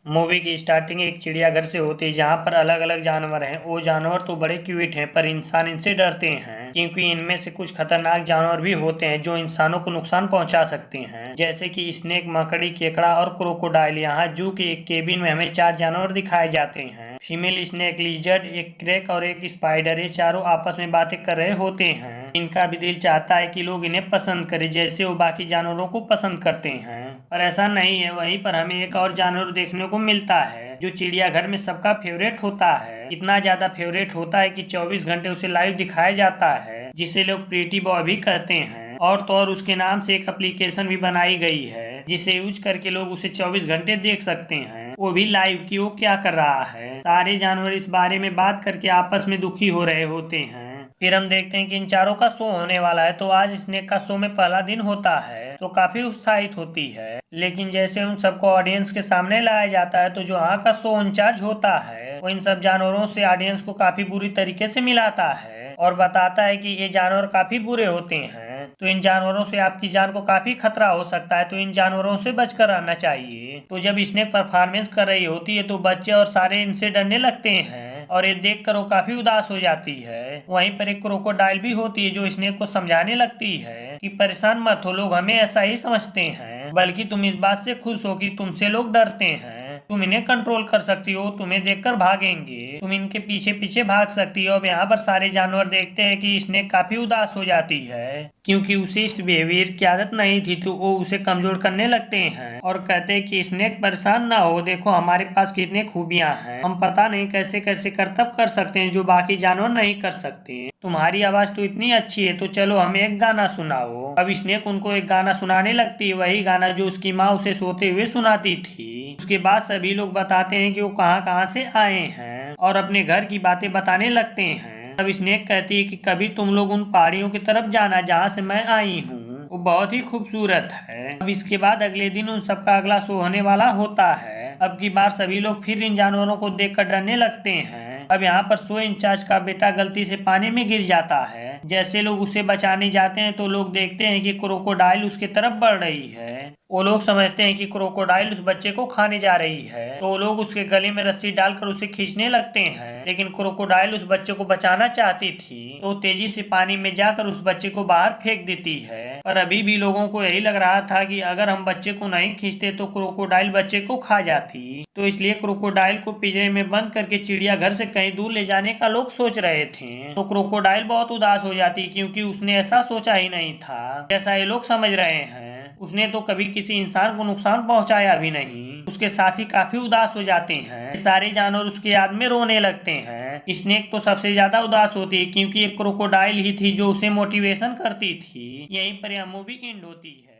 Movie की starting एक चिड़ियाघर से होती है जहाँ पर अलग अलग जानवर हैं। वो जानवर तो बड़े क्यूट हैं पर इंसान इनसे डरते हैं क्योंकि इनमें से कुछ खतरनाक जानवर भी होते हैं जो इंसानों को नुकसान पहुंचा सकते हैं, जैसे कि स्नेक, मकड़ी, केकड़ा और क्रोकोडाइल। यहाँ जू के एक केबिन में हमें 4 जानवर दिखाए जाते हैं। फीमेल स्नेक, लिजर्ड, एक क्रेक और एक स्पाइडर। ये चारों आपस में बातें कर रहे होते हैं। इनका भी दिल चाहता है कि लोग इन्हें पसंद करें जैसे वो बाकी जानवरों को पसंद करते हैं, पर ऐसा नहीं है। वहीं पर हमें एक और जानवर देखने को मिलता है जो चिड़ियाघर में सबका फेवरेट होता है। इतना ज्यादा फेवरेट होता है कि 24 घंटे उसे लाइव दिखाया जाता है, जिसे लोग प्रीटी बॉय भी कहते हैं। और तो और उसके नाम से एक एप्लीकेशन भी बनाई गई है जिसे यूज करके लोग उसे 24 घंटे देख सकते हैं, वो भी लाइव कि वो क्या कर रहा है। सारे जानवर इस बारे में बात करके आपस में दुखी हो रहे होते हैं। फिर हम देखते हैं कि इन चारों का शो होने वाला है। तो आज स्नेक का शो में पहला दिन होता है तो काफी उत्साहित होती है, लेकिन जैसे उन सबको ऑडियंस के सामने लाया जाता है तो जो यहाँ का शो इंचार्ज होता है वो इन सब जानवरों से ऑडियंस को काफी बुरी तरीके से मिलाता है और बताता है कि ये जानवर काफी बुरे होते हैं, तो इन जानवरों से आपकी जान को काफी खतरा हो सकता है, तो इन जानवरों से बचकर रहना चाहिए। तो जब स्नेक परफॉर्मेंस कर रही होती है तो बच्चे और सारे इनसे डरने लगते हैं और ये देखकर वो काफी उदास हो जाती है। वहीं पर एक क्रोकोडाइल भी होती है जो स्नेक को समझाने लगती है कि परेशान मत हो, लोग हमें ऐसा ही समझते हैं, बल्कि तुम इस बात से खुश हो कि तुमसे लोग डरते हैं। तुम इन्हें कंट्रोल कर सकती हो, तुम्हें देखकर भागेंगे, तुम इनके पीछे पीछे भाग सकती हो। अब यहाँ पर सारे जानवर देखते हैं कि स्नेक काफी उदास हो जाती है क्योंकि उसे इस बिहेवियर की आदत नहीं थी, तो वो उसे कमजोर करने लगते हैं और कहते हैं कि स्नेक परेशान ना हो, देखो हमारे पास कितनी खूबियां हैं, हम पता नहीं कैसे कैसे करतब कर सकते हैं जो बाकी जानवर नहीं कर सकते। तुम्हारी आवाज तो इतनी अच्छी है, तो चलो हमें एक गाना सुनाओ। अब स्नेक उनको एक गाना सुनाने लगती है, वही गाना जो उसकी माँ उसे सोते हुए सुनाती थी। उसके बाद सभी लोग बताते हैं कि वो कहाँ कहाँ से आए हैं और अपने घर की बातें बताने लगते हैं। तब स्नेक कहती है कि कभी तुम लोग उन पहाड़ियों की तरफ जाना जहाँ से मैं आई हूँ, वो बहुत ही खूबसूरत है। अब इसके बाद अगले दिन उन सबका अगला शो होने वाला होता है। अब की बार सभी लोग फिर इन जानवरों को देखकर डरने लगते हैं। अब यहाँ पर शो इंचार्ज का बेटा गलती से पानी में गिर जाता है। जैसे लोग उसे बचाने जाते हैं तो लोग देखते हैं कि क्रोकोडाइल उसके तरफ बढ़ रही है। वो लोग समझते हैं कि क्रोकोडाइल उस बच्चे को खाने जा रही है, तो वो लोग उसके गले में रस्सी डालकर उसे खींचने लगते हैं, लेकिन क्रोकोडाइल उस बच्चे को बचाना चाहती थी तो तेजी से पानी में जाकर उस बच्चे को बाहर फेंक देती है। पर अभी भी लोगों को यही लग रहा था कि अगर हम बच्चे को नहीं खींचते तो क्रोकोडाइल बच्चे को खा जाती, तो इसलिए क्रोकोडाइल को पिंजरे में बंद करके चिड़ियाघर से कहीं दूर ले जाने का लोग सोच रहे थे। तो क्रोकोडाइल बहुत उदास हो जाती क्योंकि उसने ऐसा सोचा ही नहीं था जैसा ये लोग समझ रहे हैं। उसने तो कभी किसी इंसान को नुकसान पहुंचाया भी नहीं। उसके साथी काफी उदास हो जाते हैं। सारे जानवर उसके याद में रोने लगते हैं। स्नेक तो सबसे ज्यादा उदास होती है क्योंकि एक क्रोकोडाइल ही थी जो उसे मोटिवेशन करती थी। यहीं पर यह मूवी एंड होती है।